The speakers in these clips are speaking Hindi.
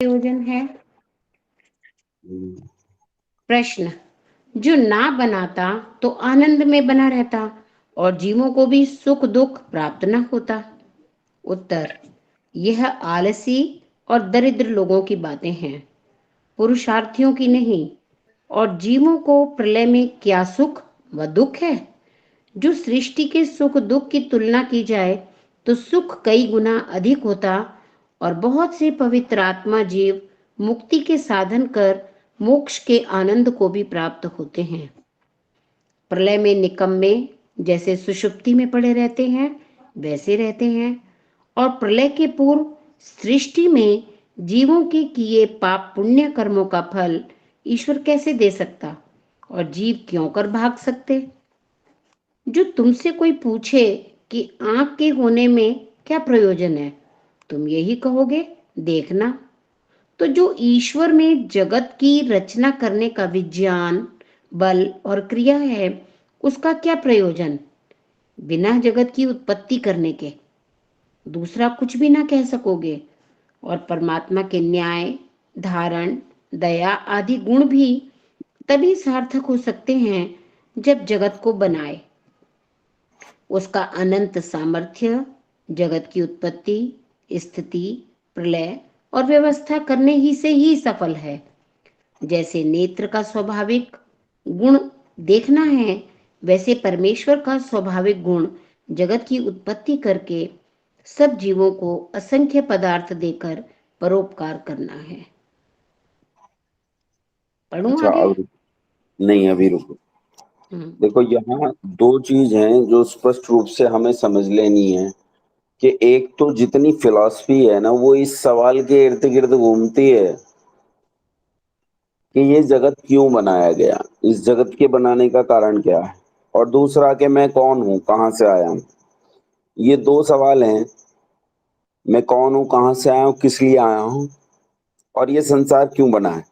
प्रयोजन है? प्रश्न, जो ना बनाता तो आनंद में बना रहता और जीवों को भी सुख दुख प्राप्त न होता। उत्तर, यह आलसी और दरिद्र लोगों की बातें हैं, पुरुषार्थियों की नहीं। और जीवों को प्रलय में क्या सुख व दुख है? जो सृष्टि के सुख दुख की तुलना की जाए तो सुख कई गुना अधिक होता और बहुत से पवित्र आत्मा जीव मुक्ति के साधन कर मोक्ष के आनंद को भी प्राप्त होते हैं। प्रलय में निकम्मे जैसे सुषुप्ति में पड़े रहते हैं वैसे रहते हैं, और प्रलय के पूर्व सृष्टि में जीवों के किए पाप पुण्य कर्मों का फल ईश्वर कैसे दे सकता और जीव क्यों कर भाग सकते? जो तुमसे कोई पूछे कि आंख के होने में क्या प्रयोजन है, तुम यही कहोगे, देखना। तो जो ईश्वर में जगत की रचना करने का विज्ञान बल और क्रिया है, उसका क्या प्रयोजन? बिना जगत की उत्पत्ति करने के दूसरा कुछ भी ना कह सकोगे। और परमात्मा के न्याय धारण दया आदि गुण भी तभी सार्थक हो सकते हैं जब जगत को बनाए। उसका अनंत सामर्थ्य जगत की उत्पत्ति स्थिति प्रलय और व्यवस्था करने ही से ही सफल है। जैसे नेत्र का स्वाभाविक गुण देखना है, वैसे परमेश्वर का स्वाभाविक गुण जगत की उत्पत्ति करके सब जीवों को असंख्य पदार्थ देकर परोपकार करना है। पढ़ूं अच्छा, आगे? अब नहीं, अभी रुको। हम्म। देखो, यहाँ दो चीज हैं जो स्पष्ट रूप से हमें समझ लेनी है कि एक तो जितनी फिलॉसफी है ना, वो इस सवाल के इर्द गिर्द घूमती है कि ये जगत क्यों बनाया गया, इस जगत के बनाने का कारण क्या है, और दूसरा कि मैं कौन हूँ, कहाँ से आया हूँ। ये दो सवाल हैं। मैं कौन हूँ, कहाँ से आया हूँ, किस लिए आया हूँ, और ये संसार क्यों बना है।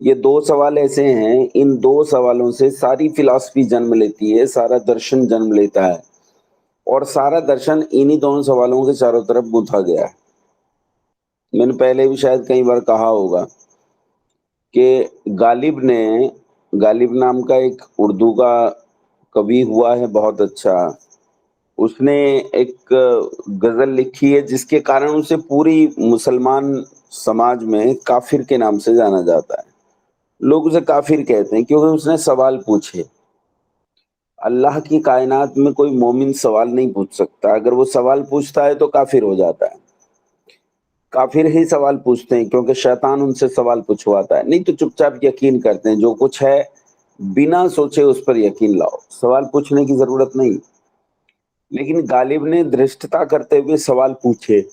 ये दो सवाल ऐसे हैं, इन दो सवालों से सारी फिलॉसफी जन्म लेती है, सारा दर्शन जन्म लेता है, और सारा दर्शन इन्हीं दोनों सवालों के चारों तरफ गूंथा गया है। मैंने पहले भी शायद कई बार कहा होगा कि गालिब नाम का एक उर्दू का कवि हुआ है, बहुत अच्छा। उसने एक गजल लिखी है जिसके कारण उसे पूरी मुसलमान समाज में काफिर के नाम से जाना जाता है। लोग उसे काफिर कहते हैं क्योंकि उसने सवाल पूछे। अल्लाह की कायनात में कोई मोमिन सवाल नहीं पूछ सकता, अगर वो सवाल पूछता है तो काफिर हो जाता है। काफिर ही सवाल पूछते हैं क्योंकि शैतान उनसे सवाल पूछवाता है, नहीं तो चुपचाप यकीन करते हैं। जो कुछ है बिना सोचे उस पर यकीन लाओ, सवाल पूछने की जरूरत नहीं। लेकिन गालिब ने धृष्टता करते हुए सवाल पूछे।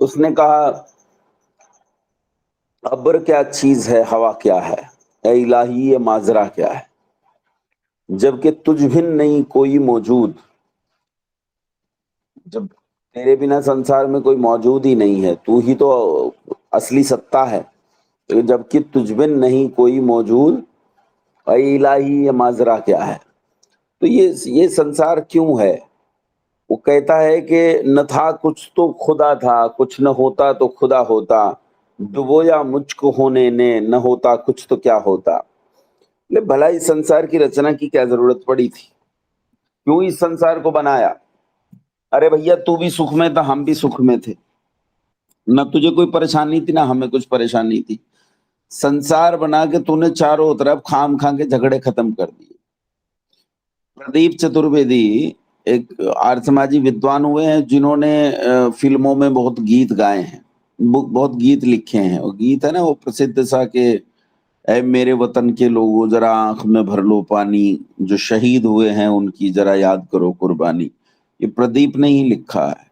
उसने कहा, अब्र क्या चीज है, हवा क्या है, ए इलाही ये माजरा क्या है, जबकि तुझ बिन नहीं कोई मौजूद। जब तेरे बिना संसार में कोई मौजूद ही नहीं है, तू ही तो असली सत्ता है, तो जबकि तुझ बिन नहीं कोई मौजूद, ए इलाही ये माजरा क्या है। तो ये संसार क्यों है? वो कहता है कि न था कुछ तो खुदा था, कुछ न होता तो खुदा होता, डुबोया मुझको होने ने, न होता कुछ तो क्या होता। ले भला इस संसार की रचना की क्या जरूरत पड़ी थी? क्यों इस संसार को बनाया? अरे भैया, तू भी सुख में था, हम भी सुख में थे, न तुझे कोई परेशानी थी ना हमें कुछ परेशानी थी। संसार बना के तूने चारों तरफ खाम खा के झगड़े खत्म कर दिए। प्रदीप चतुर्वेदी एक आर्य समाजी विद्वान हुए हैं जिन्होंने फिल्मों में बहुत गीत गाए हैं, बहुत गीत लिखे हैं। और गीत है ना वो प्रसिद्ध सा के, ऐ मेरे वतन के लोगों जरा आंख में भर लो पानी, जो शहीद हुए हैं उनकी जरा याद करो कुर्बानी। ये प्रदीप ने ही लिखा है।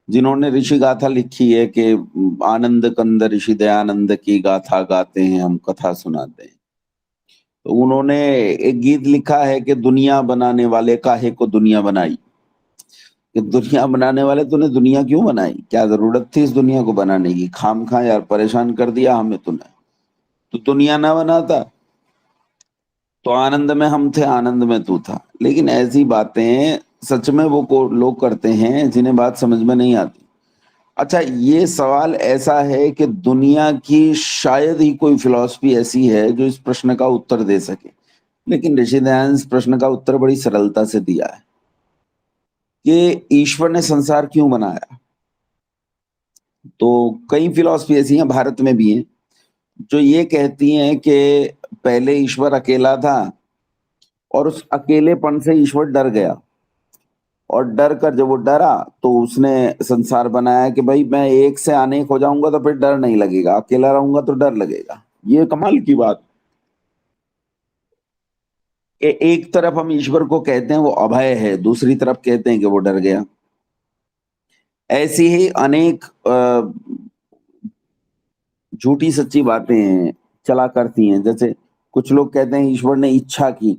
जिन्होंने ऋषि गाथा लिखी है कि आनंद कंद ऋषि दयानंद की गाथा गाते हैं हम, कथा सुनाते हैं। तो उन्होंने एक गीत लिखा है कि दुनिया बनाने वाले काहे को दुनिया बनाई। कि दुनिया बनाने वाले, तूने दुनिया क्यों बनाई, क्या जरूरत थी इस दुनिया को बनाने की, खाम खा यार परेशान कर दिया हमें तूने। तो दुनिया ना बनाता तो आनंद में हम थे, आनंद में तू था। लेकिन ऐसी बातें सच में वो लोग करते हैं जिन्हें बात समझ में नहीं आती। अच्छा, ये सवाल ऐसा है कि दुनिया की शायद ही कोई फिलॉसफी ऐसी है जो इस प्रश्न का उत्तर दे सके, लेकिन ऋषि दयानंद इस प्रश्न का उत्तर बड़ी सरलता से दिया है कि ईश्वर ने संसार क्यों बनाया। तो कई फिलॉसफी ऐसी हैं, भारत में भी हैं, जो ये कहती हैं कि पहले ईश्वर अकेला था और उस अकेलेपन से ईश्वर डर गया, और डर कर जब वो डरा तो उसने संसार बनाया कि भाई मैं एक से अनेक हो जाऊंगा तो फिर डर नहीं लगेगा, अकेला रहूंगा तो डर लगेगा। ये कमाल की बात। एक तरफ हम ईश्वर को कहते हैं वो अभय है, दूसरी तरफ कहते हैं कि वो डर गया। ऐसी ही अनेक झूठी सच्ची बातें चला करती हैं। जैसे कुछ लोग कहते हैं ईश्वर ने इच्छा की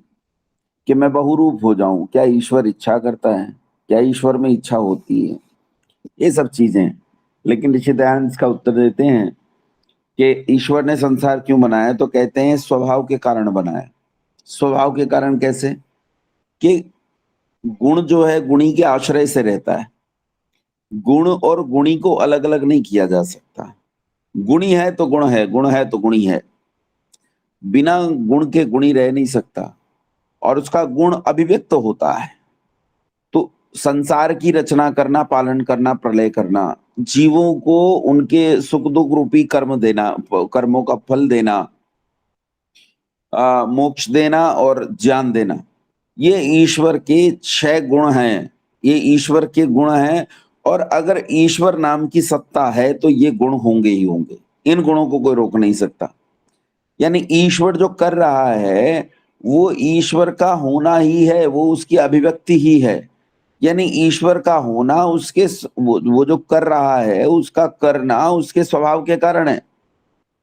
कि मैं बहुरूप हो जाऊं। क्या ईश्वर इच्छा करता है? क्या ईश्वर में इच्छा होती है? ये सब चीजें। लेकिन ऋषि दयानंद इसका उत्तर देते हैं कि ईश्वर ने संसार क्यों बनाया, तो कहते हैं स्वभाव के कारण बनाया। स्वभाव के कारण कैसे? कि गुण जो है गुणी के आश्रय से रहता है। गुण और गुणी को अलग अलग नहीं किया जा सकता। गुणी है तो गुण है, गुण है तो गुणी है। बिना गुण के गुणी रह नहीं सकता, और उसका गुण अभिव्यक्त होता है। तो संसार की रचना करना, पालन करना, प्रलय करना, जीवों को उनके सुख दुख रूपी कर्म देना, कर्मों का फल देना, मोक्ष देना और ज्ञान देना, ये ईश्वर के 6 गुण हैं। ये ईश्वर के गुण हैं, और अगर ईश्वर नाम की सत्ता है तो ये गुण होंगे ही होंगे। इन गुणों को कोई रोक नहीं सकता। यानी ईश्वर जो कर रहा है वो ईश्वर का होना ही है, वो उसकी अभिव्यक्ति ही है। यानी ईश्वर का होना उसके वो जो कर रहा है उसका करना उसके स्वभाव के कारण है।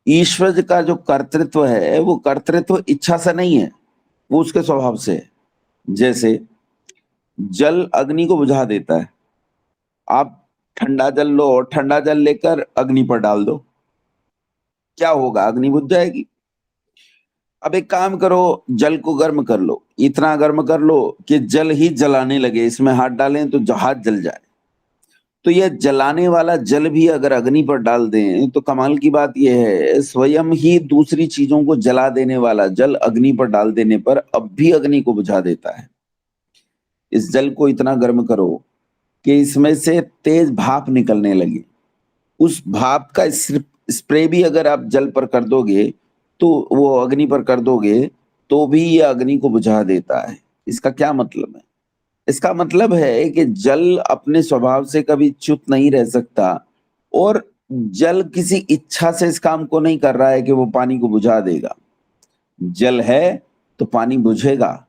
ईश्वर का जो कर्तृत्व है वो कर्तृत्व इच्छा से नहीं है, वो उसके स्वभाव से है। जैसे जल अग्नि को बुझा देता है। आप ठंडा जल लो और ठंडा जल लेकर अग्नि पर डाल दो, क्या होगा? अग्नि बुझ जाएगी। अब एक काम करो, जल को गर्म कर लो, इतना गर्म कर लो कि जल ही जलाने लगे, इसमें हाथ डालें तो जहाज जल जाए। तो यह जलाने वाला जल भी अगर अग्नि पर डाल दें तो कमाल की बात यह है, स्वयं ही दूसरी चीजों को जला देने वाला जल अग्नि पर डाल देने पर अब भी अग्नि को बुझा देता है। इस जल को इतना गर्म करो कि इसमें से तेज भाप निकलने लगे। उस भाप का स्प्रे भी अगर आप जल पर कर दोगे, तो वो अग्नि पर कर दोगे, तो भी ये अग्नि को बुझा देता है। इसका क्या मतलब है? इसका मतलब है कि जल अपने स्वभाव से कभी च्युत नहीं रह सकता, और जल किसी इच्छा से इस काम को नहीं कर रहा है कि वो पानी को बुझा देगा। जल है तो पानी बुझेगा,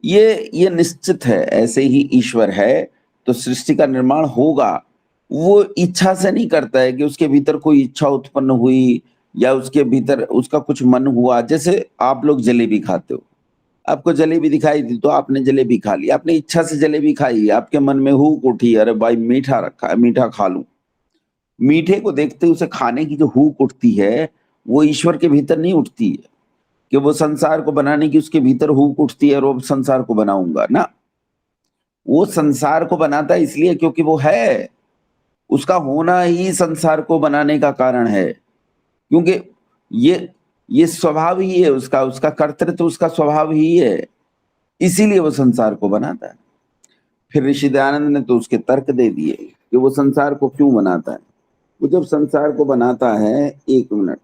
ये निश्चित है। ऐसे ही ईश्वर है तो सृष्टि का निर्माण होगा। वो इच्छा से नहीं करता है कि उसके भीतर कोई इच्छा उत्पन्न हुई या उसके भीतर उसका कुछ मन हुआ। जैसे आप लोग जलेबी खाते हो, आपको जलेबी दिखाई दी तो आपने जलेबी खा ली, आपने इच्छा से जलेबी खाई, आपके मन में हुक उठी, अरे भाई मीठा रखा है, मीठा खा लूं। मीठे को देखते ही उसे खाने की जो हुक उठती है वो ईश्वर के भीतर नहीं उठती है कि वो संसार को बनाने की उसके भीतर हुक उठती है और वो संसार को बनाऊंगा ना। वो संसार को बनाता है इसलिए क्योंकि वो है, उसका होना ही संसार को बनाने का कारण है। क्योंकि ये स्वभाव ही है उसका, उसका कर्तृत्व उसका स्वभाव ही है, इसीलिए वो संसार को बनाता है। फिर ऋषि दयानंद ने तो उसके तर्क दे दिए कि वो संसार को क्यों बनाता है। वो जब संसार को बनाता है, एक मिनट,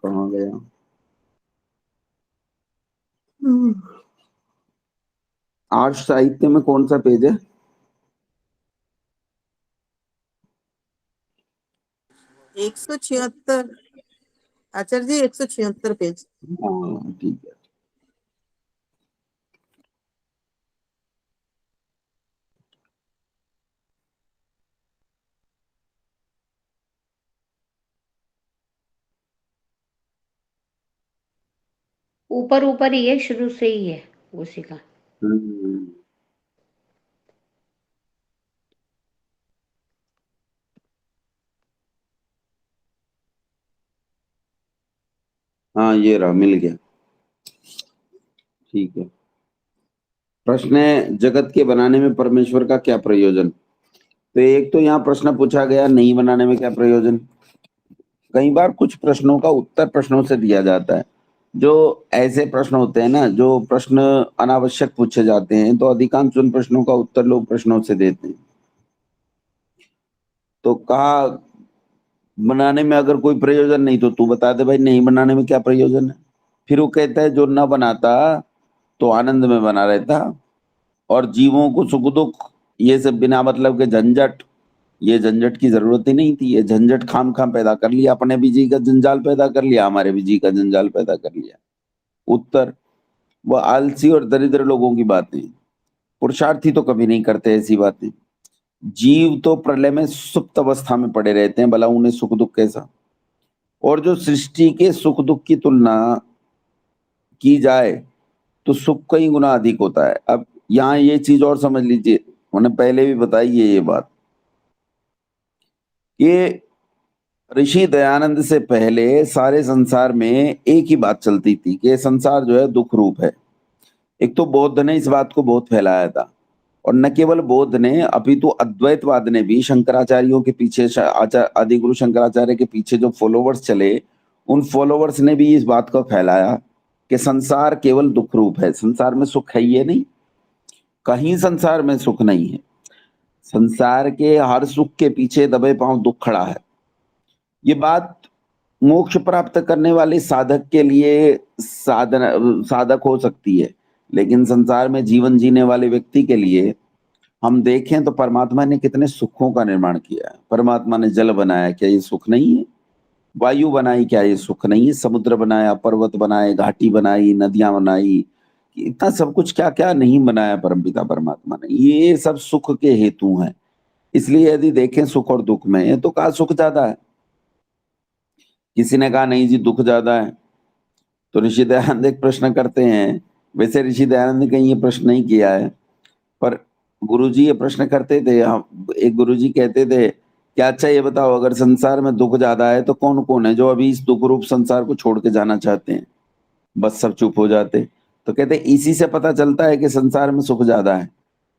कहाँ गया? आर्ष साहित्य में कौन सा पेज है? 176 आचार्य जी, 176 पेज। हाँ ठीक है। ऊपर ऊपर ही है, शुरू से ही है उसी का। हम्म, हाँ ये रहा, मिल गया। ठीक है। प्रश्न है, जगत के बनाने में परमेश्वर का क्या प्रयोजन? तो एक तो यहाँ प्रश्न पूछा गया, नहीं बनाने में क्या प्रयोजन। कई बार कुछ प्रश्नों का उत्तर प्रश्नों से दिया जाता है। जो ऐसे प्रश्न होते हैं ना, जो प्रश्न अनावश्यक पूछे जाते हैं, तो अधिकांश उन प्रश्नों का उत्तर लोग प्रश्नों से देते हैं। तो कहा बनाने में अगर कोई प्रयोजन नहीं तो तू बता दे भाई, नहीं बनाने में क्या प्रयोजन है। फिर वो कहता है जो न बनाता तो आनंद में बना रहता, और जीवों को सुख दुख ये सब बिना मतलब के झंझट, ये झंझट की जरूरत ही नहीं थी। ये झंझट खाम खाम पैदा कर लिया, अपने भी जी का जंजाल पैदा कर लिया, हमारे भी जी का जंजाल पैदा कर लिया। उत्तर, वह आलसी और दरिद्र लोगों की बातें, पुरुषार्थी तो कभी नहीं करते ऐसी बातें। जीव तो प्रलय में सुप्त अवस्था में पड़े रहते हैं, भला उन्हें सुख दुख कैसा। और जो सृष्टि के सुख दुख की तुलना की जाए तो सुख कई गुना अधिक होता है। अब यहाँ ये चीज और समझ लीजिए, मैंने पहले भी बताई है ये बात। ये ऋषि दयानंद से पहले सारे संसार में एक ही बात चलती थी कि ये संसार जो है दुख रूप है। एक तो बौद्ध ने इस बात को बहुत फैलाया था, और न केवल बौद्ध ने, अपितु अद्वैतवाद ने भी शंकराचार्यों के पीछे, आदिगुरु शंकराचार्य के पीछे जो फॉलोवर्स चले, उन फॉलोवर्स ने भी इस बात को फैलाया कि संसार केवल दुख रूप है, संसार में सुख है ये नहीं, कहीं संसार में सुख नहीं है। संसार के हर सुख के पीछे दबे पांव दुख खड़ा है। ये बात मोक्ष प्राप्त करने वाले साधक के लिए साधक हो सकती है, लेकिन संसार में जीवन जीने वाले व्यक्ति के लिए हम देखें तो परमात्मा ने कितने सुखों का निर्माण किया है। परमात्मा ने जल बनाया, क्या ये सुख नहीं है? वायु बनाई, क्या ये सुख नहीं है? समुद्र बनाया, पर्वत बनाए, घाटी बनाई, नदियां बनाई, इतना सब कुछ क्या क्या नहीं बनाया परमपिता परमात्मा ने। ये सब सुख के हेतु हैं। इसलिए यदि देखें सुख और दुख में, तो कहा सुख ज्यादा है। किसी ने कहा नहीं जी दुख ज्यादा है, तो ऋषि दयानंद एक प्रश्न करते हैं। वैसे ऋषि दयानंद ने कहीं ये प्रश्न नहीं किया है, पर गुरुजी ये प्रश्न करते थे। हम एक गुरुजी कहते थे कि अच्छा ये बताओ, अगर संसार में दुख ज्यादा है तो कौन कौन है जो अभी इस दुख रूप संसार को छोड़ के जाना चाहते हैं? बस सब चुप हो जाते। तो कहते इसी से पता चलता है कि संसार में सुख ज्यादा है।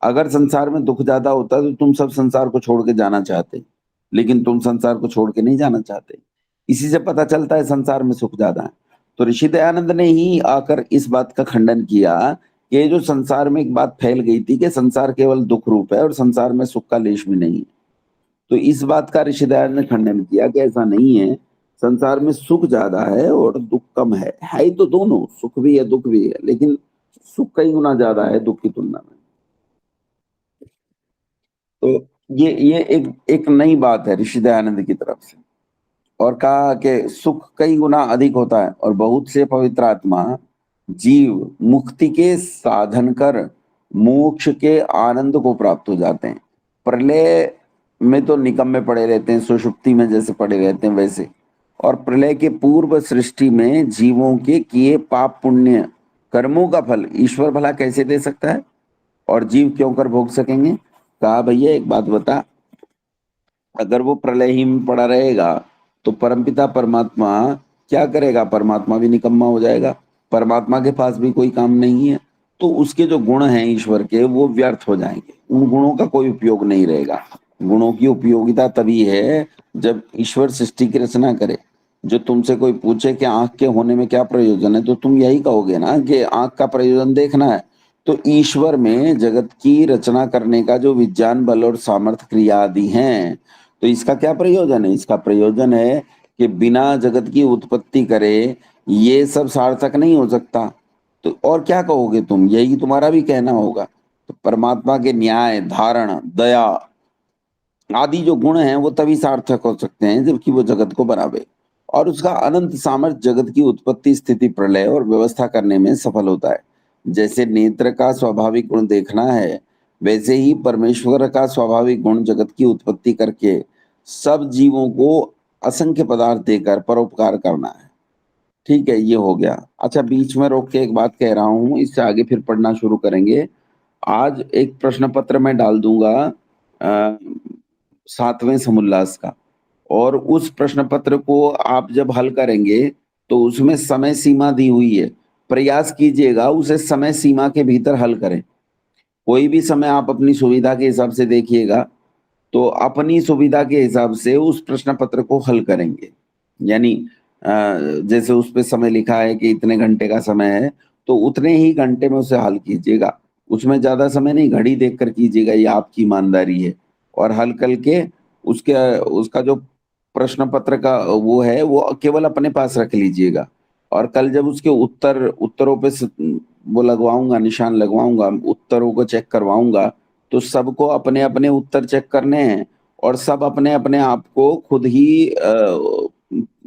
अगर संसार में दुख ज्यादा होता तो तुम सब संसार को छोड़ के जाना चाहते, लेकिन तुम संसार को छोड़ के नहीं जाना चाहते। इसी से पता चलता है संसार में सुख ज्यादा है। तो ऋषि दयानंद ने ही आकर इस बात का खंडन किया कि ये जो संसार में एक बात फैल गई थी कि संसार केवल दुख रूप है और संसार में सुख का लेश भी नहीं है, तो इस बात का ऋषि दयानंद ने खंडन किया कि ऐसा नहीं है, संसार में सुख ज्यादा है और दुख कम है। ही तो दोनों, सुख भी है दुख भी है, लेकिन सुख कई गुना ज्यादा है दुख की तुलना में। तो ये एक नई बात है ऋषि दयानंद की तरफ से। और कहा कि सुख कई गुना अधिक होता है, और बहुत से पवित्र आत्मा जीव मुक्ति के साधन कर मोक्ष के आनंद को प्राप्त हो जाते हैं। प्रलय में तो निकम्मे पड़े रहते हैं, सुषुप्ति में जैसे पड़े रहते हैं वैसे। और प्रलय के पूर्व सृष्टि में जीवों के किए पाप पुण्य कर्मों का फल ईश्वर भला कैसे दे सकता है, और जीव क्यों कर भोग सकेंगे? कहा भैया एक बात बता, अगर वो प्रलय ही में पड़ा रहेगा तो परमपिता परमात्मा क्या करेगा? परमात्मा भी निकम्मा हो जाएगा, परमात्मा के पास भी कोई काम नहीं है, तो उसके जो गुण हैं ईश्वर के वो व्यर्थ हो जाएंगे, उन गुणों का कोई उपयोग नहीं रहेगा। गुणों की उपयोगिता तभी है जब ईश्वर सृष्टि की रचना करे। जो तुमसे कोई पूछे कि आंख के होने में क्या प्रयोजन है, तो तुम यही कहोगे ना कि आंख का प्रयोजन देखना है। तो ईश्वर में जगत की रचना करने का जो विज्ञान बल और सामर्थ्य क्रिया आदि हैं, तो इसका क्या प्रयोजन है? इसका प्रयोजन है कि बिना जगत की उत्पत्ति करे ये सब सार्थक नहीं हो सकता। तो और क्या कहोगे तुम? यही तुम्हारा भी कहना होगा। तो परमात्मा के न्याय, धारण, दया आदि जो गुण हैं वो तभी सार्थक हो सकते हैं जबकि वो जगत को बनावे, और उसका अनंत सामर्थ्य जगत की उत्पत्ति, स्थिति, प्रलय और व्यवस्था करने में सफल होता है। जैसे नेत्र का स्वाभाविक गुण देखना है, वैसे ही परमेश्वर का स्वाभाविक गुण जगत की उत्पत्ति करके सब जीवों को असंख्य पदार्थ देकर परोपकार करना है। ठीक है, ये हो गया। अच्छा, बीच में रोक के एक बात कह रहा हूँ, इससे आगे फिर पढ़ना शुरू करेंगे। आज एक प्रश्न पत्र मैं डाल दूंगा 7वें समुल्लास का, और उस प्रश्न पत्र को आप जब हल करेंगे तो उसमें समय सीमा दी हुई है। प्रयास कीजिएगा उसे समय सीमा के भीतर हल करें। कोई भी समय आप अपनी सुविधा के हिसाब से देखिएगा, तो अपनी सुविधा के हिसाब से उस प्रश्न पत्र को हल करेंगे। यानी जैसे उस पे समय लिखा है कि इतने घंटे का समय है, तो उतने ही घंटे में उसे हल कीजिएगा। उसमें ज़्यादा समय नहीं, घड़ी देखकर कीजिएगा, ये आपकी ईमानदारी है। और हल करके उसके उसका जो प्रश्न पत्र का वो है, वो केवल अपने पास रख लीजिएगा। और कल जब उसके उत्तरों पे वो लगवाऊँगा, निशान लगवाऊँगा, उत्तरों को चेक करवाऊँगा, तो सबको अपने-अपने उत्तर चेक करने हैं और सब अपने-अपने आप को खुद ही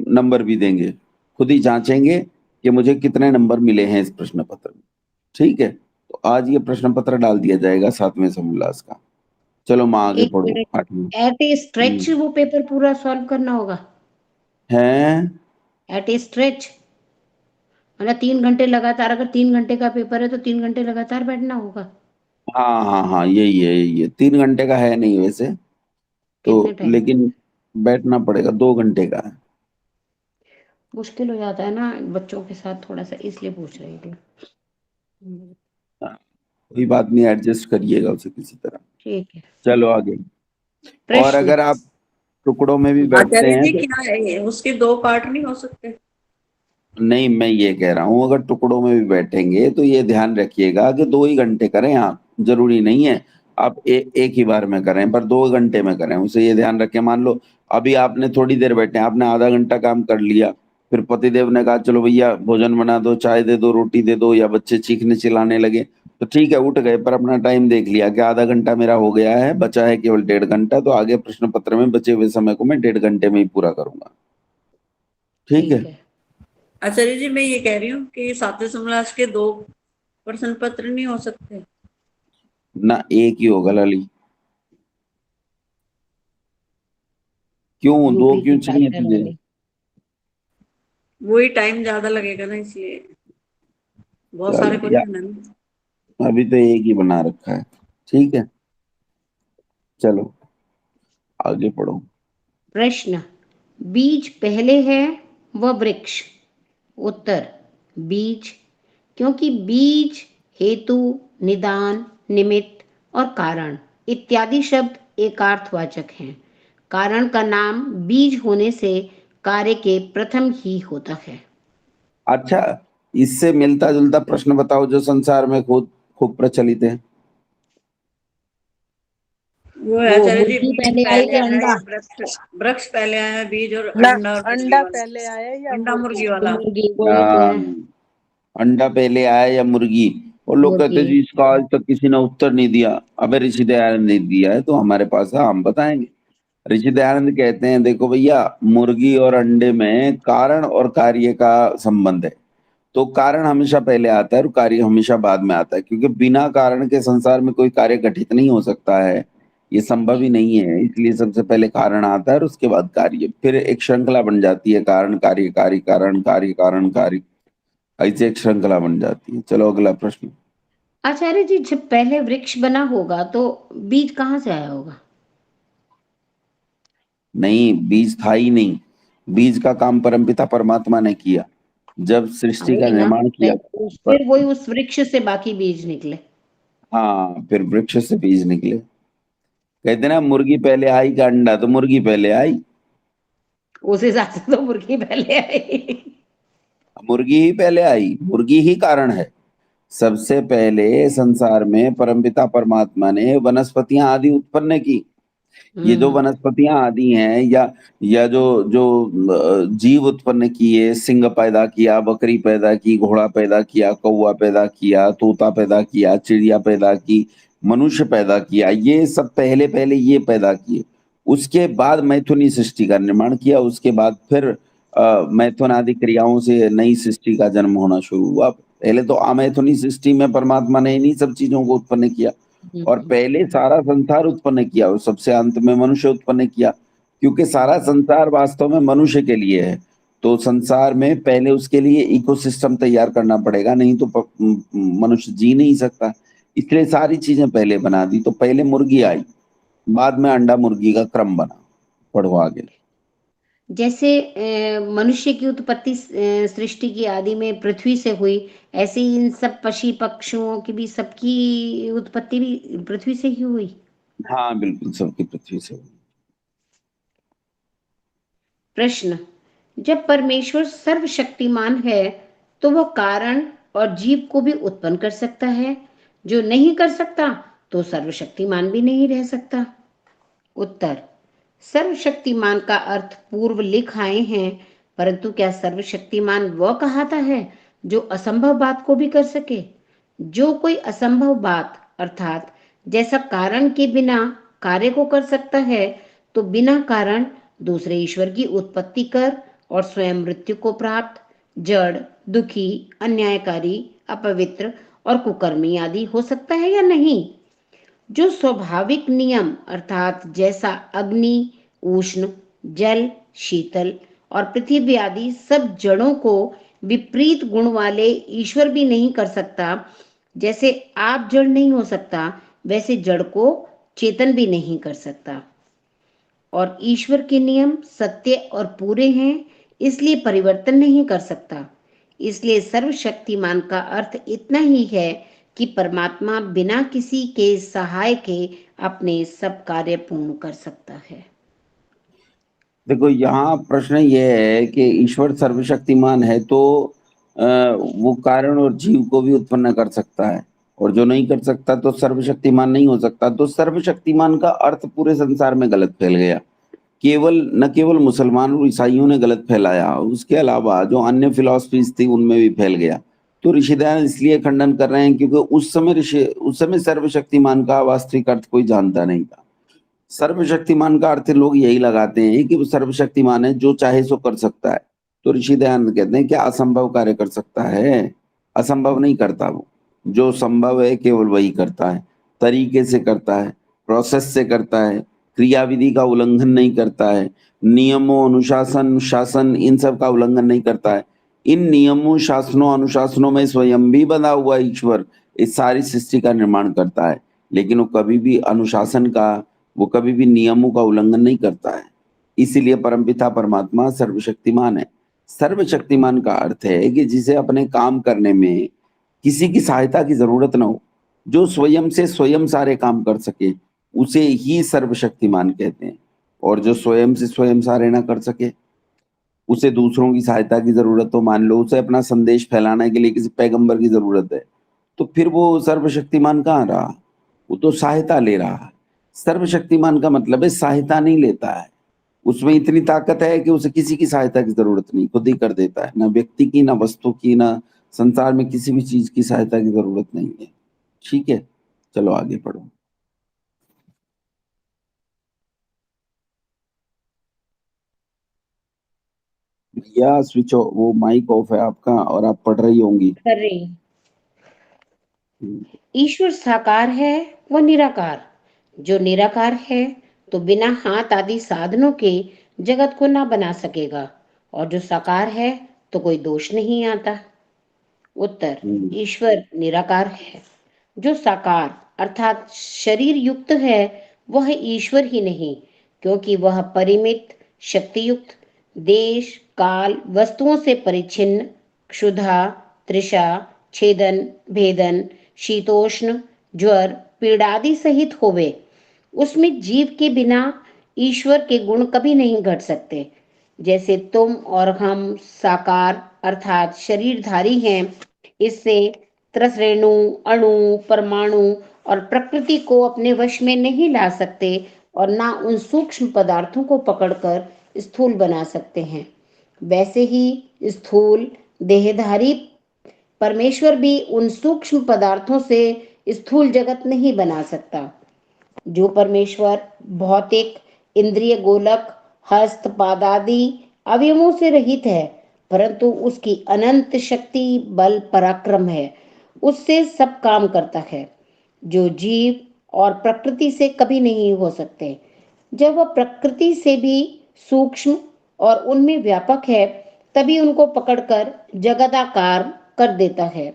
नंबर भी देंगे। खुद ही जाँचेंगे कि मुझे कितने नंबर मिले हैं इस प्रश्न पत्र में। ठीक है? तो आज ये प्रश्न पत्र डाल दिया जाएगा 7वें समोल्लास का। चलो माँ आगे एक पढ़ो मिनट, 8वीं। एट ए हुँ। स्ट्रेच वो पेपर पूरा सॉल्व करना होगा? हैं? एट ए स्ट्रेच मतलब 3 घंटे लगातार, अगर 3 घंटे का पेपर है तो 3 घंटे लगातार बैठना होगा? हाँ, हाँ, हाँ, यही है। 3 घंटे का है नहीं वैसे, कितने तो टाइम? लेकिन बैठना पड़ेगा, 2 घंटे का है। मुश्किल हो जाता है ना बच्चों के साथ थोड़ा-सा, इसलिए पूछ रही थी। हाँ, कोई बात नहीं, एडजस्ट करिएगा उसे किसी तरह। ठीक है। चलो आगे। और प्रश्न। अगर आप टुकड़ों में भी बैठते आचार्य हैं जी तो क्या है उसके 2 पार्ट नहीं हो सकते? नहीं, मैं ये कह रहा हूँ अगर टुकड़ों में भी बैठेंगे तो ये ध्यान रखिएगा कि 2 ही घंटे करें आप, ज़रूरी नहीं है आप एक ही बार में करें, पर 2 घंटे में करें। उसे ये ध्यान रखें, मान लो अभी आपने थोड़ी देर बैठे हैं, आपने आधा घंटा काम कर लिया, फिर पतिदेव ने कहा चलो भैया भोजन बना दो, चाय दे दो, रोटी दे दो, या बच्चे चीखने-चिल्लाने लगे, तो ठीक है उठ गए, पर अपना टाइम देख लिया कि आधा घंटा मेरा हो गया है, बचा है केवल 1.5 घंटा, तो आगे प्रश्न पत्र में बचे हुए समय को मैं 1.5 घंटे में ही पूरा करूँगा। ठीक है? ठीक है। आचार्य जी मैं ये कह रही हूँ कि 7वें समोल्लास के 2 प्रश्न पत्र नहीं हो सकते? ना, एक ही होगा लाली। क्यों? 2 यूपी क्यों की चाहिए छात्रा तुझे? वाली। वही टाइम ज्यादा लगेगा ना, इसलिए बहुत चल सारे या क्वेश्चन है ना। अभी तो एक ही बना रखा है। ठीक है, चलो आगे पढ़ो। प्रश्न। बीज पहले है व वृक्ष? उत्तर। बीज, क्योंकि बीज हेतु, निदान, निमित्त और कारण इत्यादि शब्द एकार्थवाचक हैं। कारण का नाम बीज होने से कार्य के प्रथम ही होता है। अच्छा, इससे मिलता जुलता प्रश्न बताओ जो संसार में खूब खूब प्रचलित है। वो है वो आचार्य जी, मुर्गी बीज पहले आई पहले कि आया अंडा? या वृक्ष? वृक्ष पहले आया, बीज और ना, अंडा और मुर्गी अंडा वाला? पहले आया या अंडा मुर्गी? मुर्गी वाला। मुर्गी, वही तो हाँ, है। अंडा पहले आया या मुर्गी? और लोग कहते मुर्गी। हैं जी इसका आज तक किसी ने उत्तर नहीं दिया। अबे ऋषि दयानंद ने दिया है तो हमारे पास है, हम बताएंगे। ऋषि दयानंद कहते हैं देखो भैया, मुर्गी और अंडे में कारण और कार्य का संबंध है। तो कारण हमेशा पहले आता है और कार्य हमेशा बाद में आता है, क्योंकि बिना कारण के संसार में कोई कार्य घटित नहीं हो सकता है, ये संभव ही नहीं है। इसलिए सबसे पहले कारण आता है और उसके बाद कार्य, फिर एक श्रृंखला बन जाती है, कारण कार्य कार्य कारण कार्य कारण कार्य, ऐसे एक श्रृंखला बन जाती है। चलो अगला प्रश्न। आचार्य जी, जब पहले वृक्ष बना होगा तो बीज कहाँ से आया होगा? नहीं, बीज था ही नहीं। बीज का काम परमपिता परमात्मा ने किया जब हाँ सृष्टि का वही ना, निर्माण किया। पर फिर वही उस वृक्ष से बाकी बीज निकले। हाँ, फिर वृक्ष से बीज निकले। कहते ना मुर्गी पहले आई का अंडा, तो मुर्गी पहले आई। उस हिसाब से तो मुर्गी पहले आई। मुर्गी ही पहले आई, मुर्गी ही कारण है। सबसे पहले संसार में परमपिता परमात्मा ने वनस्पतियां आदि उत्पन्न की। ये जो हम्म। वनस्पतियां आदि हैं, या जो जो जीव उत्पन्न किए, सिंह पैदा किया, बकरी पैदा की, घोड़ा पैदा किया, कौवा पैदा किया, तोता पैदा किया, चिड़िया पैदा की, मनुष्य पैदा किया, ये सब पहले पहले ये पैदा किए। उसके बाद मैथुनी सृष्टि का निर्माण किया। उसके बाद फिर मैथुन आदि क्रियाओं से नई सृष्टि का जन्म होना शुरू हुआ। पहले तो अमैथुनी सृष्टि में परमात्मा ने इन्हीं सब चीजों को उत्पन्न किया, और पहले सारा संसार उत्पन्न किया और सबसे अंत में मनुष्य उत्पन्न किया, क्योंकि सारा संसार वास्तव में मनुष्य के लिए है। तो संसार में पहले उसके लिए इकोसिस्टम तैयार करना पड़ेगा, नहीं तो मनुष्य जी नहीं सकता। इसलिए सारी चीजें पहले बना दी। तो पहले मुर्गी आई, बाद में अंडा मुर्गी का क्रम बना। पढ़ो आगे। जैसे मनुष्य की उत्पत्ति सृष्टि की आदि में पृथ्वी से हुई, ऐसे ही इन सब पक्षी पक्षियों की भी, सबकी उत्पत्ति भी पृथ्वी से ही हुई। हाँ बिल्कुल, सबकी पृथ्वी से हुई। प्रश्न, जब परमेश्वर सर्वशक्तिमान है तो वह कारण और जीव को भी उत्पन्न कर सकता है, जो नहीं कर सकता तो सर्वशक्तिमान भी नहीं रह सकता। उत्तर, सर्वशक्तिमान का अर्थ पूर्व लिख आए हैं, परंतु क्या सर्वशक्तिमान वह कहाता है जो असंभव बात को भी कर सके? जो कोई असंभव बात अर्थात जैसा कारण के बिना कार्य को कर सकता है, तो बिना कारण दूसरे ईश्वर की उत्पत्ति कर और स्वयं मृत्यु को प्राप्त, जड़, दुखी, अन्यायकारी, अपवित्र और कुकर्मी आदि हो सकता है या नहीं? जो स्वाभाविक नियम अर्थात जैसा अग्नि, उष्ण, जल, शीतल और पृथ्वी आदि सब जड़ों को विपरीत गुण वाले ईश्वर भी नहीं कर सकता, जैसे आप जड़ नहीं हो सकता वैसे जड़ को चेतन भी नहीं कर सकता। और ईश्वर के नियम सत्य और पूरे हैं, इसलिए परिवर्तन नहीं कर सकता। इसलिए सर्वशक्तिमान का अर्थ इतना ही है कि परमात्मा बिना किसी के सहाय के अपने सब कार्य पूर्ण कर सकता है। देखो यहाँ प्रश्न ये है कि ईश्वर सर्वशक्तिमान है तो वो कारण और जीव को भी उत्पन्न कर सकता है, और जो नहीं कर सकता तो सर्वशक्तिमान नहीं हो सकता। तो सर्वशक्तिमान का अर्थ पूरे संसार में गलत फैल गया। न केवल मुसलमान और ईसाइयों ने गलत फैलाया, उसके अलावा जो अन्य फिलॉसफीज थी उनमें भी फैल गया। तो ऋषि दयानंद इसलिए खंडन कर रहे हैं क्योंकि उस समय सर्वशक्तिमान का वास्तविक अर्थ कोई जानता नहीं था। सर्वशक्तिमान का अर्थ लोग यही लगाते हैं कि वो सर्वशक्तिमान है, जो चाहे सो कर सकता है। तो ऋषि दयानंद कहते हैं कि असंभव कार्य कर सकता है, असंभव नहीं करता। वो जो संभव है केवल वही करता है, तरीके से करता है, प्रोसेस से करता है, क्रियाविधि का उल्लंघन नहीं करता है, नियमों, अनुशासन, शासन इन सब का उल्लंघन नहीं करता है। इन नियमों, शासनों, अनुशासनों में स्वयं भी बंधा हुआ ईश्वर इस सारी सृष्टि का निर्माण करता है, लेकिन वो कभी भी नियमों का उल्लंघन नहीं करता है। इसीलिए परमपिता परमात्मा सर्वशक्तिमान है। सर्वशक्तिमान का अर्थ है कि जिसे अपने काम करने में किसी की सहायता की जरूरत ना हो, जो स्वयं से स्वयं सारे काम कर सके, उसे ही सर्वशक्तिमान कहते हैं। और जो स्वयं से स्वयं सारे ना कर सके, उसे दूसरों की सहायता की जरूरत हो, मान लो उसे अपना संदेश फैलाने के लिए किसी पैगंबर की जरूरत है, तो फिर वो सर्वशक्तिमान कहाँ रहा? वो तो सहायता ले रहा है। सर्वशक्तिमान का मतलब है सहायता नहीं लेता है, उसमें इतनी ताकत है कि उसे किसी की सहायता की जरूरत नहीं, खुद ही कर देता है। ना व्यक्ति की, ना वस्तु की, ना संसार में किसी भी चीज की सहायता की जरूरत नहीं है। ठीक है, चलो आगे पढ़ो। भैया स्विच वो माइक ऑफ है आपका और आप पढ़ रही होंगी। कर रही हूं। ईश्वर साकार है, वह निराकार। जो निराकार है तो बिना हाथ आदि साधनों के जगत को ना बना सकेगा, और जो साकार है तो कोई दोष नहीं आता। उत्तर, हम्म, ईश्वर निराकार है। जो साकार अर्थात शरीर युक्त है वह ईश्वर ही नहीं, क्योंकि वह परिमित, शक्तियुक्त, देश काल वस्तुओं से परिच्छिन्न, क्षुधा, तृषा, छेदन, भेदन, शीतोष्ण, ज्वर, पीड़ादि सहित होवे। उसमें जीव के बिना ईश्वर के गुण कभी नहीं घट सकते। जैसे तुम और हम साकार अर्थात शरीरधारी हैं, इससे त्रसरेणु, अणु, परमाणु और प्रकृति को अपने वश में नहीं ला सकते, और ना उन सूक्ष्म पदार्थों को पकड़कर स्थूल बना सकते हैं। वैसे ही स्थूल देहधारी परमेश्वर भी उन सूक्ष्म पदार्थों से स्थूल जगत नहीं बना सकता। जो परमेश्वर भौतिक, इंद्रिय गोलक, हस्त पादादि अवयवों से रहित है, परंतु उसकी अनंत शक्ति, बल, पराक्रम है, उससे सब काम करता है, जो जीव और प्रकृति से कभी नहीं हो सकते। जब वह प्रकृति से भी सूक्ष्म और उनमें व्यापक है, तभी उनको पकड़कर जगदाकार कर देता है,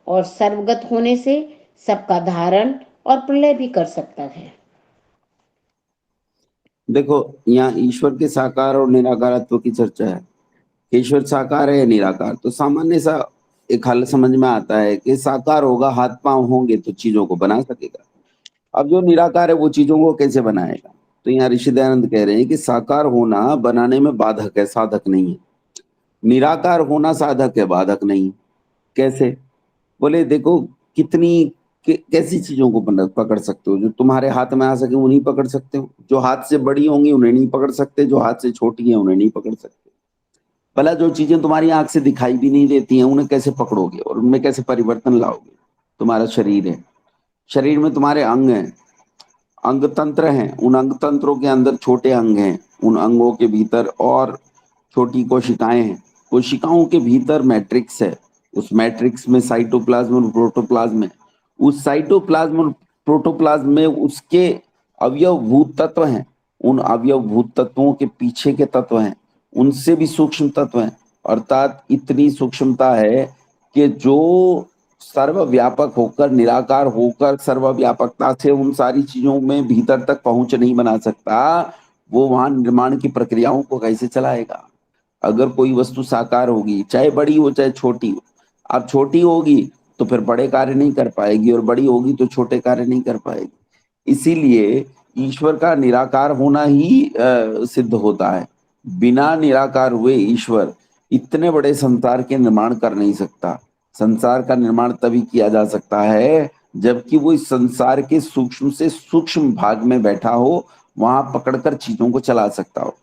और सर्वगत होने से सबका धारण और प्रलय भी कर सकता है। देखो यहाँ ईश्वर के साकार और निराकारत्व की चर्चा है। ईश्वर साकार है या निराकार? तो सामान्य सा एक हल समझ में आता है कि साकार होगा, हाथ पांव होंगे तो चीजों को बना सकेगा। अब जो निराकार है वो चीजों को कैसे बनाएगा? तो यहाँ ऋषि दयानंद कह रहे हैं कि साकार होना बनाने में बाधक है, साधक नहीं है। निराकार होना साधक है, बाधक नहीं। कैसे? बोले देखो, कितनी कैसी चीजों को पकड़ सकते हो? जो तुम्हारे हाथ में आ सके वो नहीं पकड़ सकते हो, जो हाथ से बड़ी होंगी उन्हें नहीं पकड़ सकते, जो हाथ से छोटी है उन्हें नहीं पकड़ सकते। भला जो चीजें तुम्हारी आंख से दिखाई भी नहीं देती हैं उन्हें कैसे पकड़ोगे और उनमें कैसे परिवर्तन लाओगे? तुम्हारा शरीर है, शरीर में तुम्हारे अंग हैं, अंग तंत्र हैं, उन अंग तंत्रों के अंदर छोटे अंग हैं, उन अंगों के भीतर और छोटी कोशिकाएं हैं, कोशिकाओं के भीतर मैट्रिक्स है, उस मैट्रिक्स में साइटोप्लाज्म और प्रोटोप्लाज्म है, उस साइटोप्लाज्म और प्रोटोप्लाज्म में उसके अवयवभूत तत्व हैं, उन अवयवभूत तत्वों के पीछे के तत्व हैं, उनसे भी सूक्ष्म तत्व हैं। अर्थात इतनी सूक्ष्मता है कि जो सर्वव्यापक होकर, निराकार होकर, सर्वव्यापकता से उन सारी चीजों में भीतर तक पहुंच नहीं बना सकता, वो वहां निर्माण की प्रक्रियाओं को कैसे चलाएगा? अगर कोई वस्तु साकार होगी, चाहे बड़ी हो चाहे छोटी हो, अब छोटी होगी तो फिर बड़े कार्य नहीं कर पाएगी और बड़ी होगी तो छोटे कार्य नहीं कर पाएगी। इसीलिए ईश्वर का निराकार होना ही सिद्ध होता है। बिना निराकार हुए ईश्वर इतने बड़े संसार के निर्माण कर नहीं सकता। संसार का निर्माण तभी किया जा सकता है जबकि वो इस संसार के सूक्ष्म से सूक्ष्म भाग में बैठा हो, वहां पकड़कर चीजों को चला सकता हो।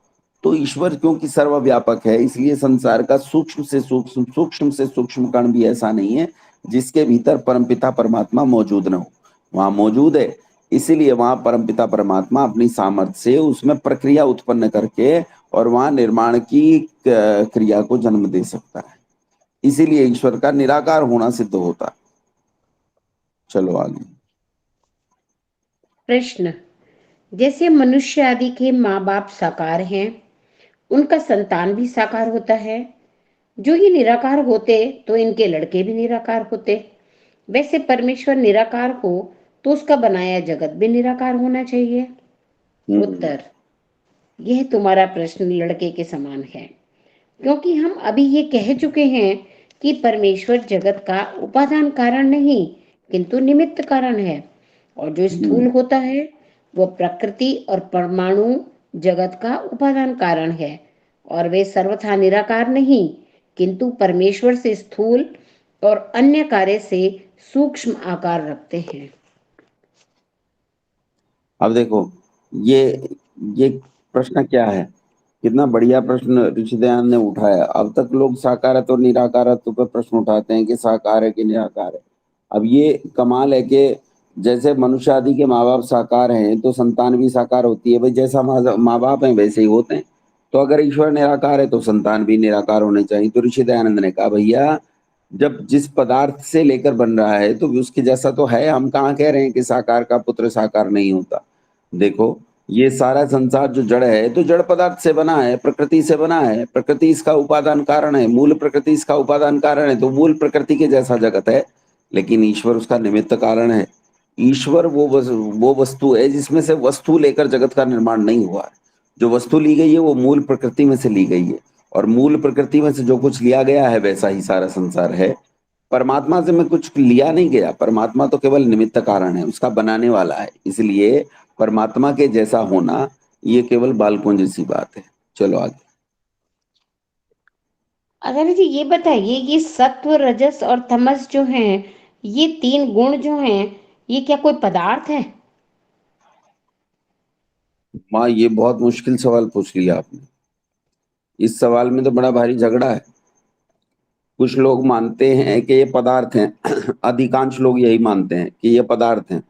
तो ईश्वर क्योंकि सर्वव्यापक है, इसलिए संसार का सूक्ष्म से सूक्ष्म, सूक्ष्म से सूक्ष्म कण भी ऐसा नहीं है जिसके भीतर परमपिता परमात्मा मौजूद न हो। वहां मौजूद है, इसीलिए वहां परमपिता परमात्मा अपनी सामर्थ्य से उसमें प्रक्रिया उत्पन्न करके और वहां निर्माण की क्रिया को जन्म दे सकता है। इसीलिए ईश्वर का निराकार होना सिद्ध होता है। चलो आगे। प्रश्न, जैसे मनुष्य आदि के माँ बाप साकार हैं, उनका संतान भी साकार होता है। जो ही निराकार होते तो इनके लड़के भी निराकार होते। वैसे परमेश्वर निराकार हो तो उसका बनाया जगत भी निराकार होना चाहिए। उत्तर, यह तुम्हारा प्रश्न लड़के के समान है, क्योंकि हम अभी ये कह चुके हैं कि परमेश्वर जगत का उपादान कारण नहीं किंतु निमित्त कारण है, और जो स्थूल होता है वो प्रकृति और परमाणु जगत का उपादान कारण है, और वे सर्वथा निराकार नहीं किंतु परमेश्वर से स्थूल और अन्य कार्य से सूक्ष्म आकार रखते हैं। अब देखो, ये प्रश्न क्या है, कितना बढ़िया प्रश्न ऋषि दयानंद ने उठाया। अब तक लोग साकारत्व और निराकारत्व पर प्रश्न उठाते हैं कि साकार है कि निराकार है। अब ये कमाल है कि जैसे मनुष्य आदि के माँ बाप साकार हैं तो संतान भी साकार होती है। भाई जैसा माँ बाप हैं वैसे ही होते हैं, तो अगर ईश्वर निराकार है तो संतान भी निराकार होने चाहिए। तो ऋषि दयानंद ने कहा भैया, जब जिस पदार्थ से लेकर बन रहा है तो उसके जैसा तो है। हम कहाँ कह रहे हैं कि साकार का पुत्र साकार नहीं होता। देखो, ये सारा संसार जो जड़ है तो जड़ पदार्थ से बना है, प्रकृति से बना है, प्रकृति इसका उपादान कारण है, मूल प्रकृति इसका उपादान कारण है, तो मूल प्रकृति के जैसा जगत है, लेकिन ईश्वर उसका निमित्त कारण है। ईश्वर वो वस्तु है जिसमें से वस्तु लेकर जगत का निर्माण नहीं हुआ है। जो वस्तु ली गई है वो मूल प्रकृति में से ली गई है, और मूल प्रकृति में से जो कुछ लिया गया है वैसा ही सारा संसार है। परमात्मा से में कुछ लिया नहीं गया, परमात्मा तो केवल निमित्त कारण है, उसका बनाने वाला है। इसलिए परमात्मा के जैसा होना ये केवल बालकों जैसी बात है। चलो आगे। आचार्य जी ये बताइए, ये सत्व रजस और तमस जो हैं, ये तीन गुण जो हैं, ये क्या कोई पदार्थ है? माँ, ये बहुत मुश्किल सवाल पूछ लिया आपने। इस सवाल में तो बड़ा भारी झगड़ा है। कुछ लोग मानते हैं कि ये पदार्थ हैं अधिकांश लोग यही मानते हैं कि ये पदार्थ हैं,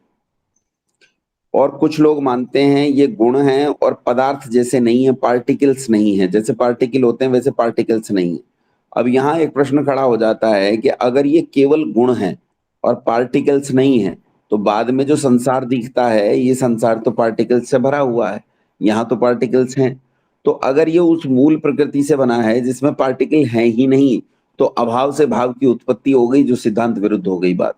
और कुछ लोग मानते हैं ये गुण हैं और पदार्थ जैसे नहीं है, पार्टिकल्स नहीं है, जैसे पार्टिकल होते हैं वैसे पार्टिकल्स नहीं है। अब यहाँ एक प्रश्न खड़ा हो जाता है कि अगर ये केवल गुण है और पार्टिकल्स नहीं है तो बाद में जो संसार दिखता है ये संसार तो पार्टिकल्स से भरा हुआ है, यहाँ तो पार्टिकल्स हैं। तो अगर ये उस मूल प्रकृति से बना है जिसमें पार्टिकल है ही नहीं, तो अभाव से भाव की उत्पत्ति हो गई, जो सिद्धांत विरुद्ध हो गई बात।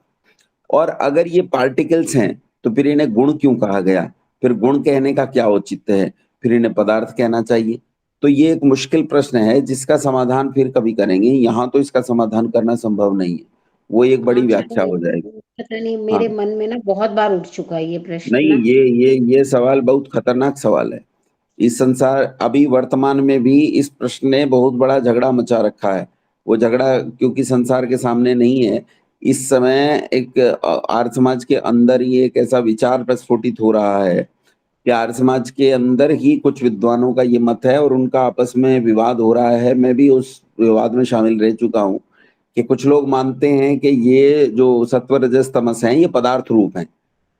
और अगर ये पार्टिकल्स हैं तो फिर इन्हें गुण क्यों कहा गया? फिर गुण कहने का क्या औचित्य है? फिर इन्हें पदार्थ कहना चाहिए। तो ये एक मुश्किल प्रश्न है जिसका समाधान फिर कभी करेंगे, यहाँ तो इसका समाधान करना संभव नहीं है। वो एक बड़ी व्याख्या हो जाएगी। पता नहीं, हाँ, मेरे मन में ना बहुत बार उठ चुका है ये प्रश्न नहीं, ना। ये सवाल बहुत खतरनाक सवाल है। इस संसार अभी वर्तमान में भी इस प्रश्न ने बहुत बड़ा झगड़ा मचा रखा है। वो झगड़ा क्योंकि संसार के सामने नहीं है, इस समय एक आर्य समाज के अंदर ही एक ऐसा विचार प्रस्फुटित हो रहा है कि आर्य समाज के अंदर ही कुछ विद्वानों का ये मत है और उनका आपस में विवाद हो रहा है। मैं भी उस विवाद में शामिल रह चुका हूँ कि कुछ लोग मानते हैं कि ये जो सत्व रजस तमस हैं, ये पदार्थ रूप हैं।